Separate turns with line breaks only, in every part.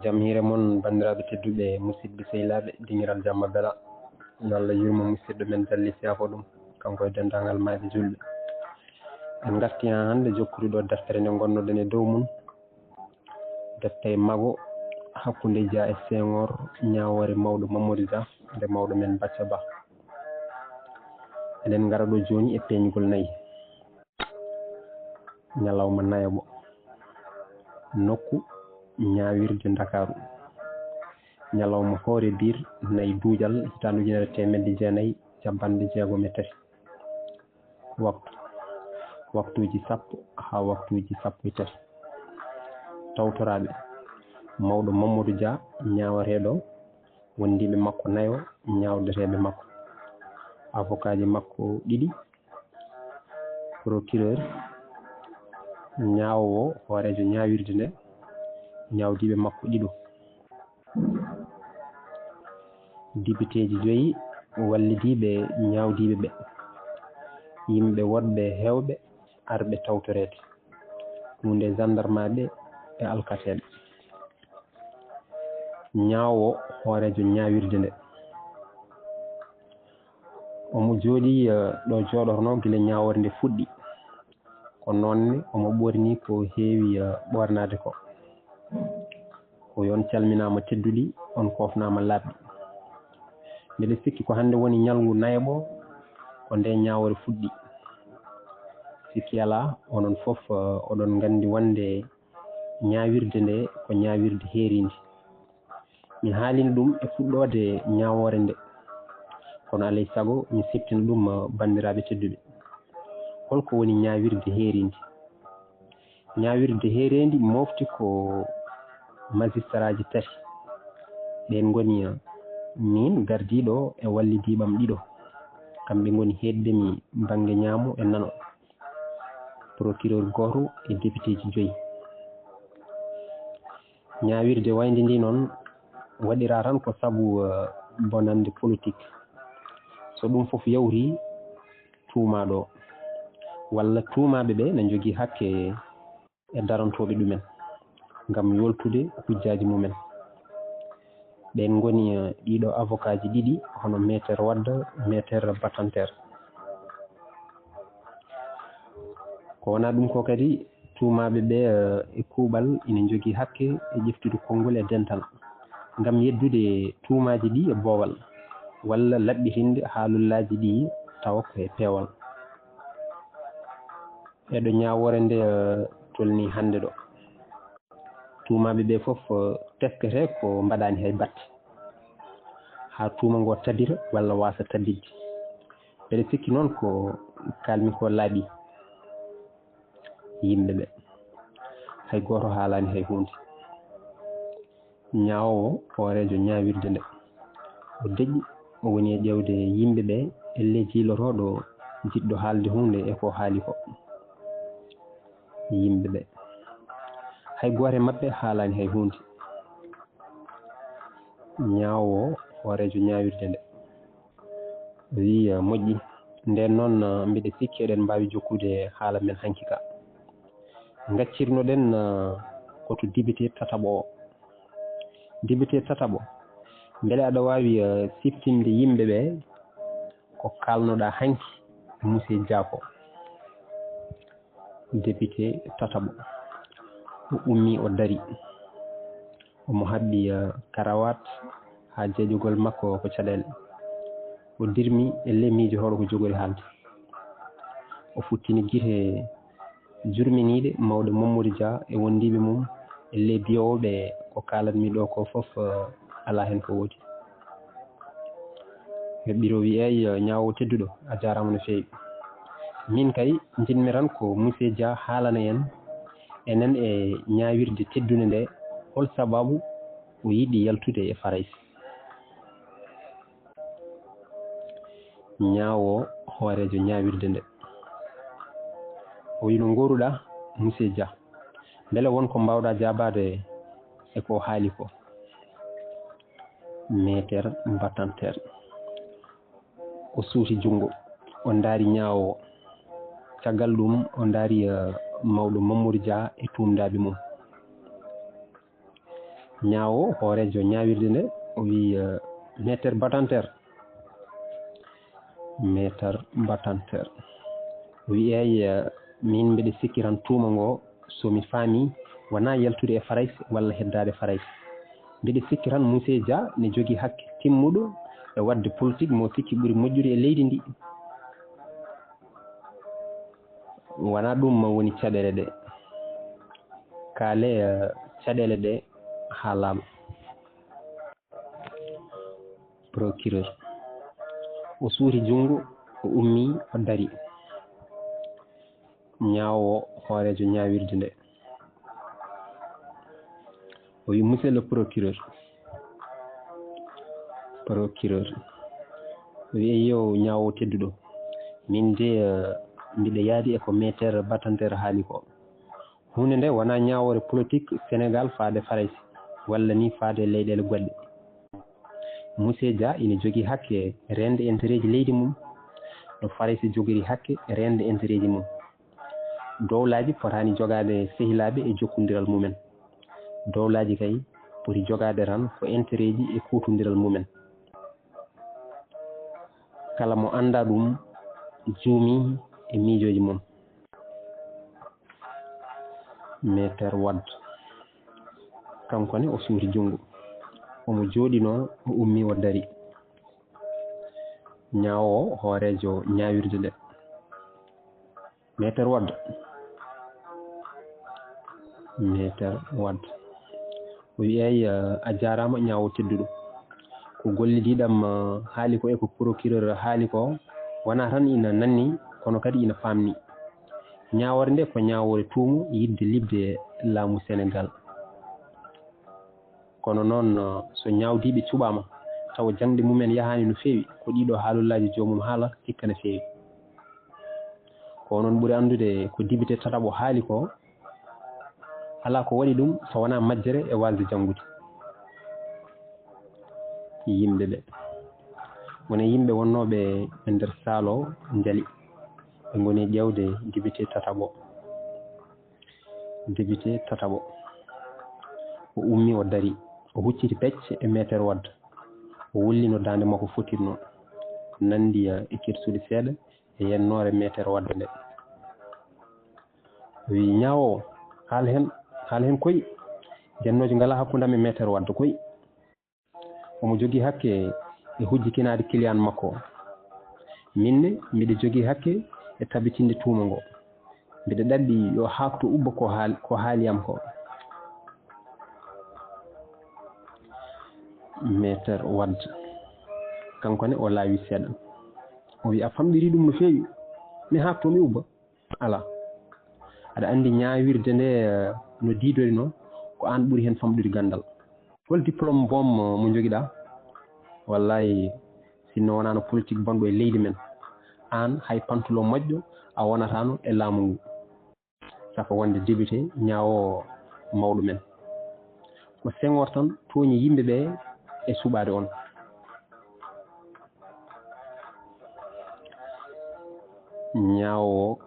jam hiire mon bandiraɓe tedduɓe musidɓe sehilaɓe dingiral jamma bela yo Allah yurmo musidɗo men Dalli Siafo ɗum kanko e dendagal maaɓe julɓe. En garti ha hande jokkude ɗo deftere nde gonnoɗen e dow mum, deftere mago hakkude Dia e Senghor ñawore mawɗo Mamadou Dia nde mawɗo men Bathia Ba. Eɗen gara ɗo joni e peñgol nayyi, ñalawma nayaɓo, nokku ñawirde Dakaru, ñalawma hoore bir nayi duujal hitande 1953. waktuji 10 ha waktuji 13. Tawtoraɓe mawɗo Mamadou Dia ñawareɗo wondiɓe makko nayo ñawdeteɓe makko, avocat ji makko ɗiɗi, procureur ñawowo hoorejo ñawirde nde, ñawdiɓe makko ɗiɗo, député ji 5 wallidiɓe ñawdiɓe ɓe, yimɓe wodɓe hewɓe arɓe tawtorede, hunde gendarme e alkateɓe. ñawowo hoorejo ñawirde nde omo jooɗi ɗo jooɗorno guila ñawore nde fuɗɗi, ko noonne omo ɓorni ko heewi ɓornade ko. O yon calminama tedduɗi, on kofnama labɗi. Mbeɗa sikki ko hande woni ñalngu nayaɓo ko nde ñawore fuɗɗi. Sikki ala onon foof oɗon gandi wonde ñawirde nde ko ñawirde heeride. Mi haalino ɗum e fuɗɗode ñawore nde, kono alay saago mi siftina ɗum bandiraɓe tedduɓe. Holko woni ñawirde heeride? Ñawirde heeride mofti ko magistrat ji 3, ɓen goni min gardiɗo e wallidiɓam ɗiɗo, kamɓe goni heddemi banggue ñaamo e nano, procureur goto e député ji 5. ñawirde wayde ndi noon waɗira tan ko saabu bonande politique. So ɗum foof yawti tuumaɗo walla tuumaɓe ɓe ne jogui hakke e darantoɓe ɗumen ngam yoltude hujjaji mumen. ɓen goni ɗiɗo avocat ji ɗiɗi hono maître Wade, maître Batanter. Ko wona ɗum ko kadi tuumaɓe ɓe e kuuɓal ina jogui hakke e ƴeftude konngol e dental ngam yeddude tuumaji ɗi e boowal walla laɓɓitinde haalullaji ɗi tawa ko e peewal. Eɗo ñawore nde tolni hande ɗo, tuumaɓe ɓe foof teskete ko mbaɗani hay batte ha tuuma ngo tabita walla wasa tabidde. Mbeɗa sikki noon ko kalmi ko laaɓi. Yimɓeɓe hay goto haalani hay hunde. ñawowo hoorejo ñawirde nde o deƴƴi, o woni e ƴewde yimɓeɓe elle jiilotoɗo jiɗɗo haalde hunde e ko haali ko. Yimɓeɓe hay goto e mabɓe haalani hay hunde. ñawowo hoorejo ñawirde nde o wi moƴƴi. Nden noon mbiɗa sikki eɗen mbawi jokkude haala men hanki ka. Gaccirnoɗen koto député tataɓo o. Député tataɓo, beele aɗa wawi siftinde yimɓeɓe ko kalnoɗa hanki monsieur Dia ko. Député tataɓo, o ummi o dari, omo habɓi karawat ha jeeƴugol makko ko caɗele, o dirmi elle miijotoɗo ko jogori haalde. O futtini guite jurminiɗe mawɗo Mamadou Dia e wondiɓe mum elle biyowoɓe ko kalatmi ɗo ko foof ala hen ko woodi. Heɓɓiro wi eyi ñawowo tedduɗo, a jarama no fewi. Min kay jinmi tan ko monsieur Dia haalana en enen e ñawirde teddude nde hol sababu o yiɗi yaltude e Faraysi. ñawowo hoorejo ñawirde nde o wi no goruɗa monsieur Dia, beele wonko mbawɗa jabade e ko haali ko. Maître Batanter o suuti jungo, o daari ñawowo, caggal ɗum o daari mawɗo Mamadou Dia e tumdaɓe mum. ñaawo hoorejo ñaawirde nde o wi meter battantere o wi eyi min mbiɗa sikki tan tuuma ngo somi faami wona yaltude e farayse walla heddade farayse mbiɗa sikki tan Moussé Dia ne jogii hakke timmuɗo e wadde politique mo sikki ɓuri moƴƴude e leydi ndi wona ɗum woni caɗele ɗe kaale caɗele ɗe haa laaɓa. Procureur o suuti junngo o ummii o dari ñaawo hoorejo ñaawirde nde o wi monsieur le procureur o wi eyo ñaawo tedduɗo min de mbiɗa yaadi e ko metere battantere haali ko hunde nde wona ñaawore politique Sénégal faade farayse walla ni faade leyɗele goɗɗe Moussé Dia ina jogii hakke rende intérêt ji leydi mum no farayse jogori hakke rende intérêt ji mum dowlaji fotani jogade sehilaaɓe e jokkodiral mumen dowlaji kay poti jogade tan ko intérêt ji e kutodiral mumen kala mo anda ɗum juumi e miijoji mum. Meter Wade kankone o suuti junngo omo jooɗino o ummi o dari ñaawo hoorejo ñaawirde nde Meter Wade o wi eyi a jarama ñaawo tedduɗo ko gollidiɗam haali ko e ko procureur haali ko wona tan ina nanni kono kadi ina famni ñaawore nde ko ñaawore tuumu yidde libde laamu Sénégal kono noon so ñaawdiɓe cuɓama tawa jangde mumen yahani no feewi ko ɗiɗo haalullaji jomum haala hikka no feewi ko noon ɓuri andude ko député Tataɓo haali ko ala ko waɗi ɗum so wona majjere e walde janngude yimɓe ɓe wona yimɓe wonnoɓe e nder salle o jaali ɓe goni ƴewde député Tataɓo o ummi o dari o hucciti pecce e Meter Wade o wullino dande makko fotirno nandi e kirsude seeɗa e yennore Meter Wade nde o wi ñaawo haala hen koyi jannoji ngala hakkudam e Meter Wade koyi omo jogii hakke e hujjikinade client makko minne mbiɗa jogii hakke e tabitinde tuuma ngo mbiɗa ɗaɓɓi yo hakto ubba ko haaliyam ko. Meter Wade kankone o laawi seeɗa o wi a famɗiri ɗum no feewi mi hakto mi ubba ala aɗa andi ñaawirde nde no diidori no ko an ɓuri hen famɗude gandal hol diplôme bom mo joguiɗa wallahi sinno wonano politique bonɗo e leydi men an hay pantulo moƴƴo a wonatano e laamu ngu saka wonde député ñaawo mawɗo men ko Senghor tan tooñi yimɓeɓe e suɓade on ñaawo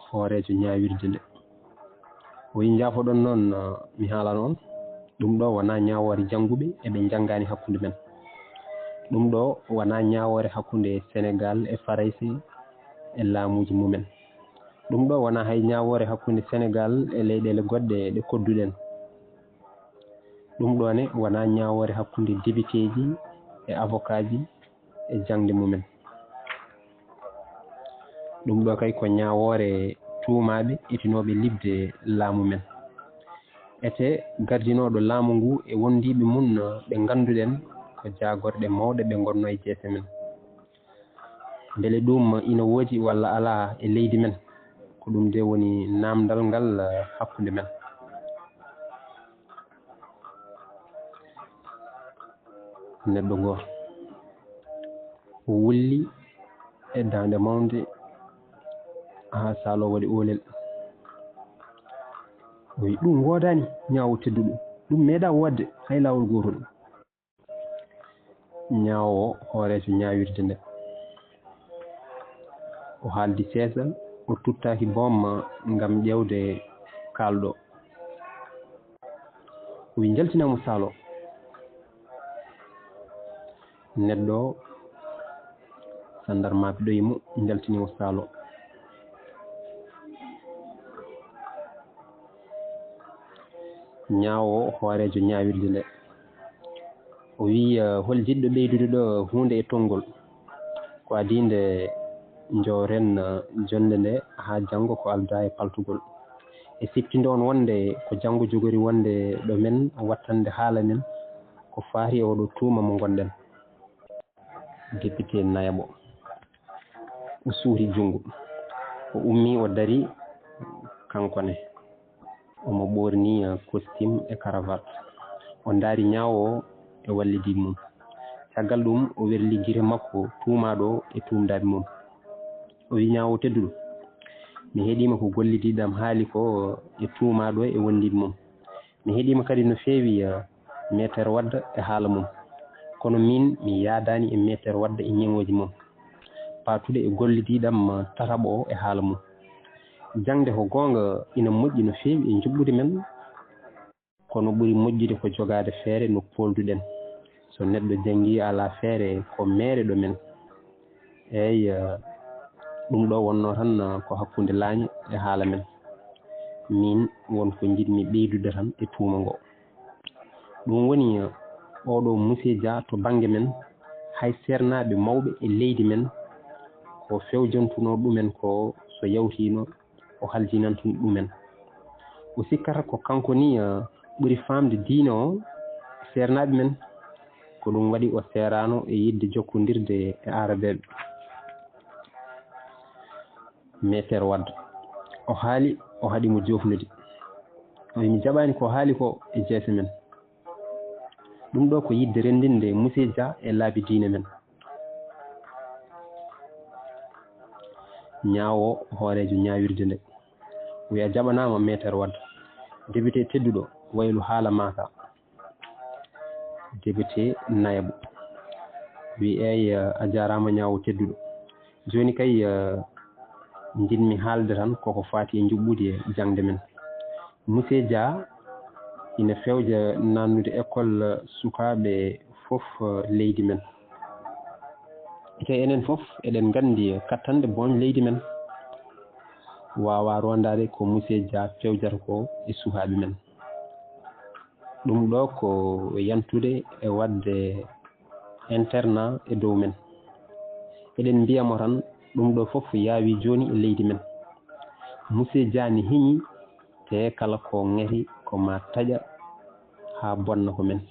hoorejo ñaawirde nde o wi jaafoɗon noon mi haalan on ɗum ɗo wona ñaawore jannguɓe eɓe janngani hakkude men ɗum ɗo wona ñaawore hakkunde Sénégal e farayse e laamuji mumen ɗum ɗo wona hay ñaawore hakkunde Sénégal e leyɗele goɗɗe ɗe kodduɗen ɗum ɗo ne wona ñaawore hakkunde député ji e avocat ji e jangde mumen ɗum ɗo kay ko ñaawore tuumaɓe itinoɓe libde laamu men ete gardinoɗo laamu ngu e wondiɓe mum ɓe ganduɗen ko jagorɗe mawɗe ɓe gonno e jeese men beele ɗum ina woodi walla ala e leydi men ko ɗum de woni namdal ngal hakkude men neɗɗo goto o wulli e dande mawde ha salo waɗi olel o wi ɗum wodani ñaawo tedduɗo ɗum meeɗa wadde hay lawol gotol ñaawo hoorejo ñaawirde nde o haaldi seesa o tuttaki boom ngam ƴewde kalɗo o wi jaltinamo salo neɗɗo sandarmaɓe ɗoyimo jaltinimo salo ñaawo hoorejo ñaawirde nde o wi hol jiɗɗo ɓeydude ɗo hunde e tonngol ko adinde jooren jonde nde ha janngo ko alda e paltugol e siftinde on wonde ko janngo jogori wonde ɗo men wattande haala men ko faari e oɗo tuuma mo gonɗen. Député Nayabo o suuri junngo o ummi o dari kankone omo ɓorni costume e cravate o ndaari ñaawo e wallidi mum caggal ɗum o werli gire makko tuumaɗo e tumdaɓe mum o wi ñaawo tedduɗo mi heeɗima ko gollidiɗam haali ko e tuumaɗo e wondiɓe mum mi heeɗima kadi no feewi Maître Wade e haala mum kono min mi yaadani e Maître Wade e ñeŋoji mum patude e gollidiɗam tataɓo o e haala mum jangde ko gonga ina moƴƴi no feewi e juɓɓude men kono ɓuri moƴƴude ko jogade feere no polduɗen so neɗɗo jangi ala feere ko meere ɗo men eyi ɗum ɗo wonno tan ko hakkunde laaña e haala men min wonko jiɗmi ɓeydude tan e tuuma ngo ɗum woni oɗo Monsieur Dia to banggue men hay sernaɓe mawɓe e leydi men ko fewjantuno ɗumen ko so yawtino o haljinanta ɗumen o sikkata ko kanko ni ɓuri famde diine o sernaɓe men ko ɗum waɗi o serano e yidde jokkodirde e arabeɓe Maître Wade o haali o haɗimo jofnude o wi mi jaɓani ko haali ko e jeese men ɗum ɗo ko yidde rendinde Monsieur Dia e laabi diine men ñaawo hoorejo ñaawirde nde o wi a jaɓanama Maître Wade député tedduɗo waylu haala maka député Nayabo wi eyi a jarama ñaawo tedduɗo joni kay jinmi haalde tan koko fati e juɓɓudi e jangde men Monsieur Dia ina fewja nannude école sukaɓe fof leydi men te enen fof eɗen gandi kattande boñ leydi men wawa rondade ko Monsieur Dia fewjata ko e sukaɓe men ɗum ɗo ko yantude e wadde internat e dow men eɗen mbiyamo tan ɗum ɗo fof yaawi joni e leydi men Monsieur Dia ne hiñi te kala ko ŋeti ko ma taƴa ha bonna ko men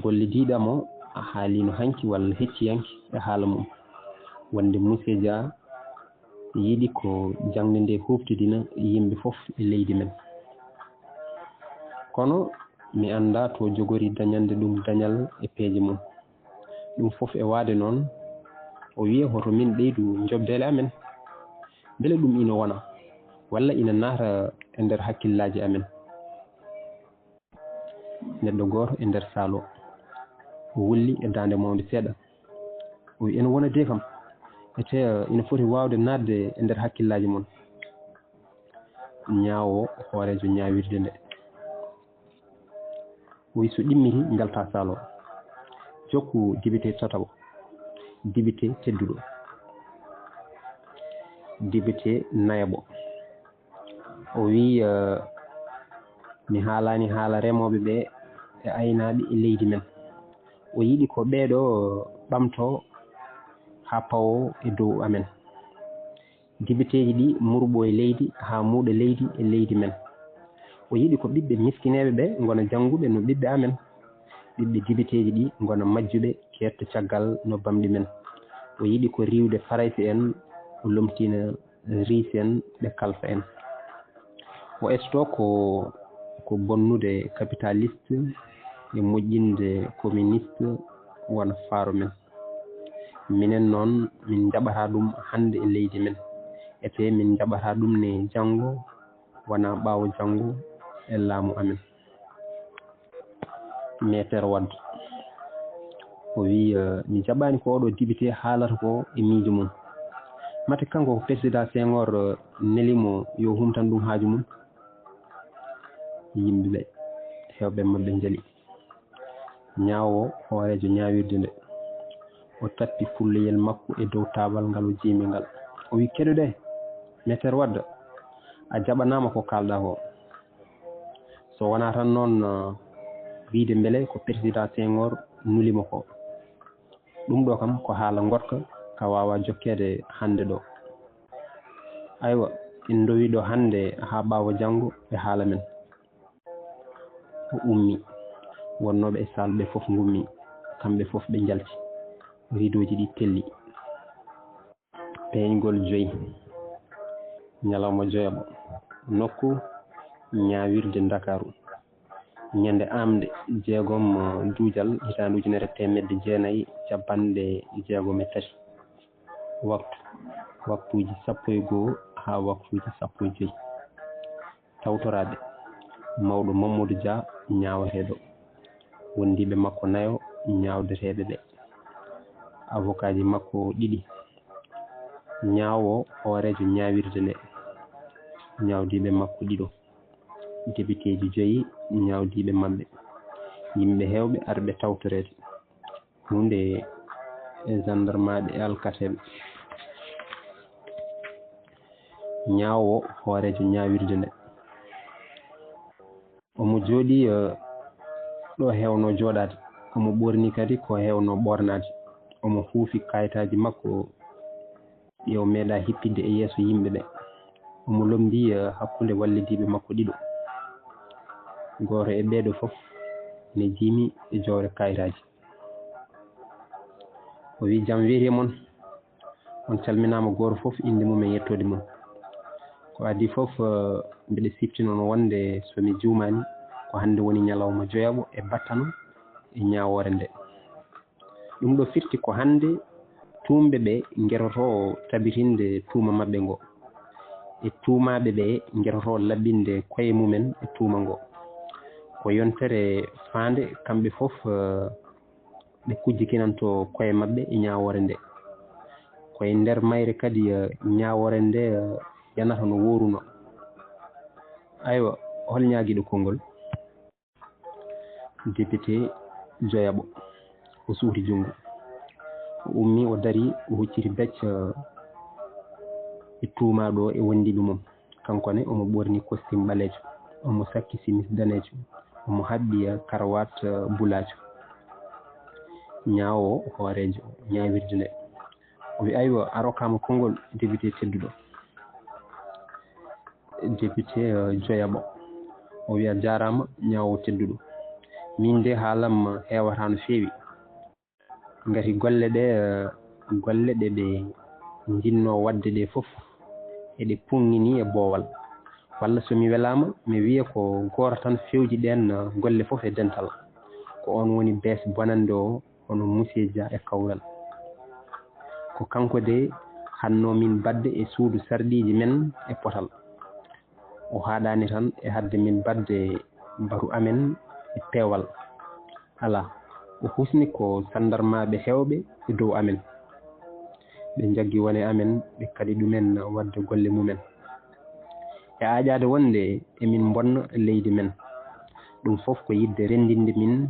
gollidiɗamo a haalino hanki walla hecciyanki e haala mum wonde Monsieur Dia yiɗi ko jangde nde huftidina yimɓe fof e leydi men kono mi anda to jogori dañande ɗum dañal e peeje mum ɗum fof e waade noon o wiya hoto min ɓeydu jobdele amen beele ɗum ina wona walla ina naata e nder hakkillaji amen neɗɗo goto e nder saalo o wulli e dande mawde seeɗa o wi ene wona de kam ete ina foti wawde nadde e nder hakkillaji mon ñaawo hoorejo ñaawirde nde o wi so ɗimmiti jalta saalo jokku député tataɓo député tedduɗo député Nayabo o wi mi haalani haala remoɓe ɓe e aynaɓe e leydi men o yiɗi ko ɓeeɗo ɓamto ha pawo e dow amen députéji ɗi murɓo e leydi ha muuɗa leydi e leydi men o yiɗi ko ɓiɓɓe miskineɓe ɓe gona jannguɓe no ɓiɓɓe amen ɓiɓɓe députéji ɗi gona majjuɓe ketto caggal no bamɗi men o yiɗi ko riwde farayse en o lomtina riise en ɓe kalfa en o esto ko bonnude capitaliste e moƴƴinde communiste wona faaro men minen noon min jaɓata ɗum hande e leydi men ete min jaɓata ɗum ne janngo wona ɓaawo janngo e laamu amen Maître Wade o wi mi jaɓani ko oɗo député haalata ko e miijo mum mate kanko ko président Senghor nelimo yo humtan ɗum haaju mum yimɓeɓe hewɓe maɓɓe njali. Ñaawo hoorejo ñaawirde nde o tappi fulloyel makko e dow taabal ngal o jiimi ngal. O wi keɗoɗe Maître Wade a jaɓanaama ko kaalɗaa ko. So wonaa tan noon wiide mbele ko président Senghor nulimo ko. Ɗum ɗo kam ko haala ngotka ka waawaa jokkeede hannde ɗo. Aywa en ndowi ɗo hannde haa ɓaawo janngo ɓe haala men. O ummi wonnooɓe e salle ɓe fof ngummi, kamɓe fof ɓe njalti. Ridoji ɗi telli. Peeñgol 5 ñalawma joyaɓo nokku ñaawirde Ndakaaru ñande amde 6 duujal hitaande 1993 waktuuji 11 haa waktuuji 15 tawtoraaɓe mawɗo Mamadou Dia ñaawateeɗo wondiiɓe makko 4 ñaawdeteeɓe ɓe avocat ji makko 2 ñaawo hoorejo ñaawirde nde ñaawdiiɓe makko 2 député ji 5 ñaawdiiɓe maɓɓe yimɓe heewɓe arɓe tawtoreede hunde e gendarmeaɓe e alkateɓe. Ñaawo hoorejo ñaawirde nde omo jooɗi ɗo heewno jooɗaade, omo ɓorni kadi ko heewno ɓornaade. Omo huufi kayitaaji makko ɗi o meeɗa hippidde e yeeso yimɓe ɓe. Omo lomdi hakkunde wallidiiɓe makko 2. Gooto e ɓeeɗo fof ne jiimi e jowre kayitaaji. O wi jam weeri mon, on calminaama gooto fof innde mum e yettoode mum. Ko adii fof mbiɗa siftinono wonde so mi juumaani ko hannde woni ñalawma joyaɓo e battano e ñaawoore nde. Ɗum ɗo firti ko hannde tuumɓe ɓe ngeroto tabitinde tuuma maɓɓe ngo e tuumaaɓe ɓe ngeroto laɓɓinde koye mumen e tuuma ngo. Ko yontere faande kamɓe fof ɓe kujjikinanto koye maɓɓe e ñaawoore nde. Koye nder mayre kadi ñaawoore nde yanata no wooruno. Aywa hol ñaagiɗo konngol député joyaɓo o suuti junngo. O ummi o dari o hucciti becce e tuumaaɗo e wondiiɓe mum. Kanko ne omo ɓorni costume ɓaleejo, omo sakki simis daneejo, omo haɓɓi karawat bulaajo. Ñaawo hoorejo ñaawirde nde o wi aywa a rokkaama konngol député tedduɗo. Député joyaɓo o wi a jaaraama ñaawo tedduɗo. Min de haalam heewataa no feewi. Ngati golle ɗe ɓe njinnoo waɗde ɗe fof eɗe puŋŋinii e boowal. Walla so mi welaama mi wiya ko gooto tan fewji ɗeen golle fof e dental. Ko on woni bees bonande o hono Monsieur Dia e Kawral. Ko kanko de hannoo min badde e suudu sarɗiiji men e potal. O haaɗaani tan e hadde min badde baru amen e peewal. Alaa, o husni ko sandarmaaɓe heewɓe e dow amen. Ɓe njaggi wone amen, ɓe kadi ɗumen waɗde golle mumen. E aaƴaade wonde emin bonna leydi men. Ɗum fof ko yidde renndinde min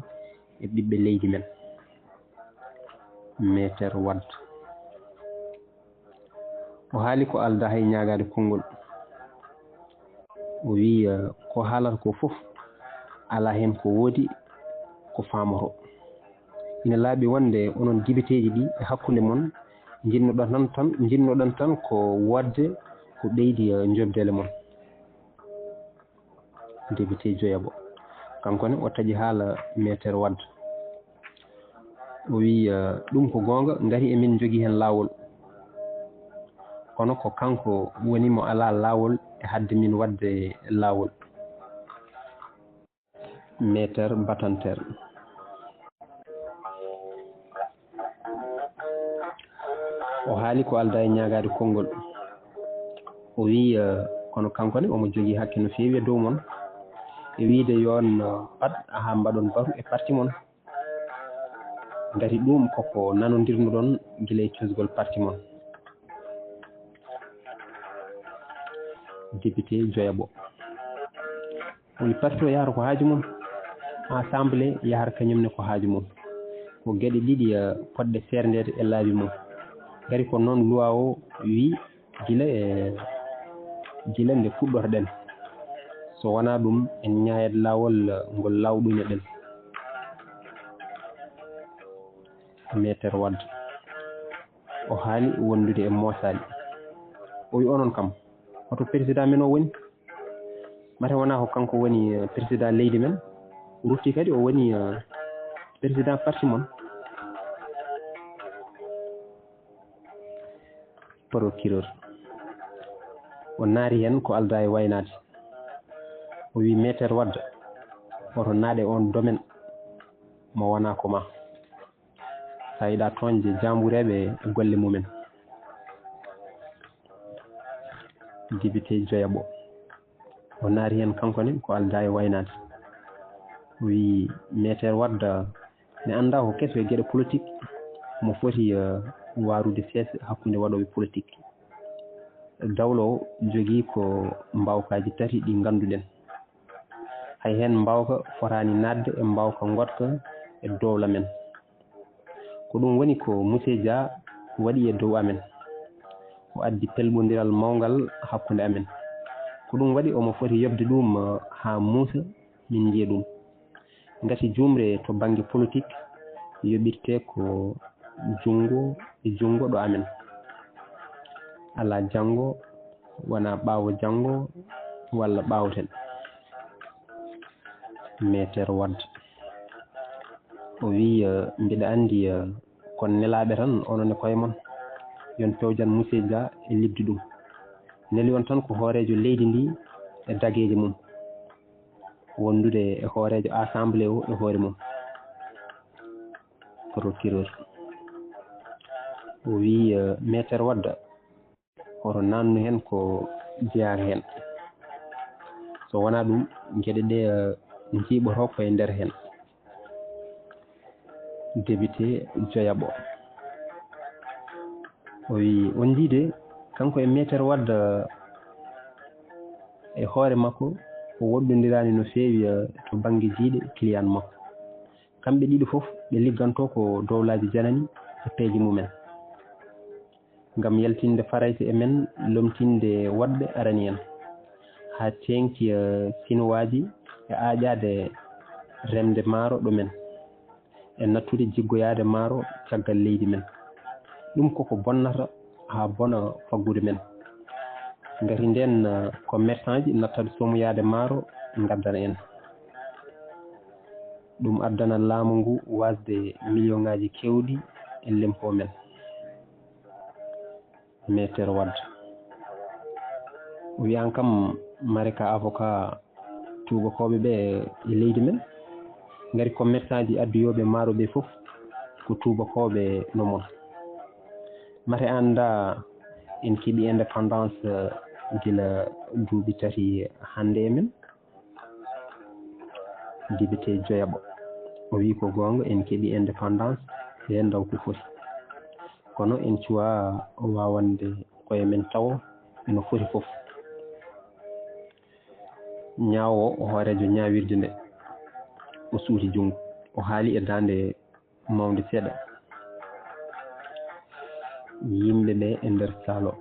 e ɓiɓɓe leydi men. Maître Wade o haali ko aldaa hay ñaagaade konngol. O wi ko haalata ko fof alaa heen ko woodi ko faamoto. Ina laaɓi wonde onon dibeteeji ɗi e hakkunde mon njinnoɗon tan ko woodde ko ɓeydi jobdele mon. Député joyaɓo kanko ne o taƴi haala Maître Wade. O wi ɗum ko goonga ngati emin jogii heen laawol. Kono ko kanko woni mo alaa laawol e hadde min waɗde laawol. Maître Batantere o haali ko aldaa e ñaagaade konngol. O wi kono kanko ne omo jogii hakke no feewi e dow mon e wiide yon pat haa mbaɗon baru e parti mon. Ngati ɗum koko nanondirnoɗon gila e cosgol parti mon. Député joyaɓo o wi parti o yaara ko haaju mon. assemblée yahar kañumne ko haaju mum ko geɗe ɗiɗi poɗɗe serdede e laabi mum gari ko noon loi o wi gila nde fuɗɗotoɗen so wona ɗum en ñaayat laawol ngol lawɗune ɗen Maître Wade o haali wondude e moosaali o wi onon kam hoto président men o woni mate wona ko kanko woni président leydi men rutti kadi o woni président parti mon procureur o naari hen ko alda e waynade o wi Maître Wade oto naaɗe on domaine mo wona ko ma sa yiɗa toñde jambureɓe e golle mumen député Dioyabo o naari hen kankone ko alda e waynade o wi Maître Wade mi anda ko keso e gueɗe politique mo foti warude seesa hakkude waɗoɓe politique dawlo o jogui ko mbawkaji tati ɗi ganduɗen hay hen mbawka fotani nadde e mbawka gotka e dowla men ko ɗum woni ko monsieur Dia waɗi e dow amen o addi pelmodiral mawgal hakkude amen ko ɗum waɗi omo foti yobde ɗum ha muusa min jiya ɗum gati jumre to banggue politique yoɓirte ko jungo e jungo ɗo amen ala janggo wona ɓaawo janggo walla ɓawoten Maître Wade o wi mbiɗa andi kon nelaɓe tan onon e koye mon yon pewjan monsieur Dia e libdi ɗum neli on tan ko hoorejo leydi ndi e dagueje mum wondude e hoorejo assemblée o e hoore mum procureur o wi Maître Wade oto nannu hen ko jeyaka hen so wona ɗum gueɗe ɗe jiiɓoto koye nder hen député Dioyabo o wi on jiide kanko e Maître Wade e hoore makko o woɗɗodirani no feewi to banggue jiiɗe client makko kamɓe ɗiɗi foof ɓe ligganto ko dowlaji janani e peeje mumen ngam yaltinde farayse e men lomtinde woɗɓe arani en ha tengti sinowaji e aƴade remde maaro ɗo men e nattude jiggoyade maaro caggal leydi men ɗum koko bonnata ha bona faggude men ngati nden commerçant ji nattade somoyade maaro gaddana en ɗum addana laamu ngu wasde million ngaji kewɗi e lempo men Maître Wade o wiyan kam mari ka avocat tubakoɓe ɓe e leydi men ngari commerçant ji adduyoɓe maaro ɓe foof ko tubakoɓe no mon mate anda en keeɓi indépendance gila duuɓi tati hande e men député Dioyabo o wi ko gonga en keeɓi indépendance e ndaw ko foti kono en cuwa wawande koye men taw no foti foof ñaawo o hoorejo ñaawirde nde o suuti jungo o haali e dande mawde seeɗa yimɓe ɓe e nder saalo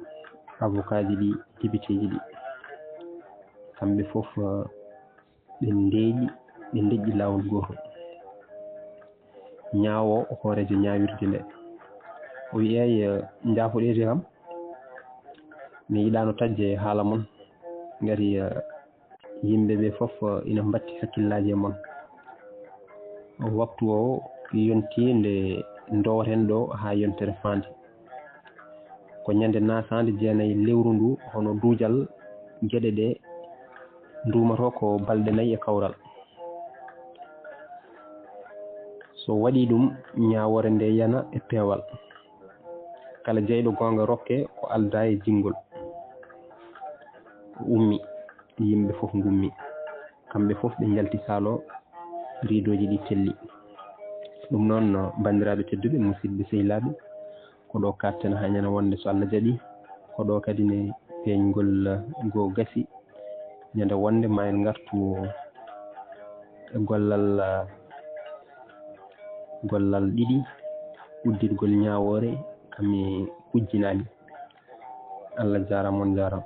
avocat ji ɗi député ji ɗi kamɓe fof ɓe deƴƴi lawol goto ñaawo o hoorejo ñaawirde nde o wi eyi jaafoɗede kam mi yiɗano tajje haala mon ngati yimɓe ɓe fof ina mbatti hakkillaji e mon waktu o yonti nde dowaten ɗo ha yontere fande ko ñande nasade jeenayi lewru ndu hono duujal gueɗe ɗe ndumato ko balɗe 4 e kawral so waɗi ɗum ñawore nde yana e peewal kala jeyɗo gonga rokke ko alda e jingol ummi yimɓe fof gummi kamɓe fof ɓe jalti saalo riidoji ɗi telli ɗum noon bandiraɓe tedduɓe musidɓe sehilaɓe ko ɗo katten ha ñana wonde so Allah jaaɓi ko ɗo kadi ne peeñgol go gasi ñande wonde ma en gartu gollal ɗiɗi uddirgol ñawoore kami hujjinali. Allah jarama on jarama.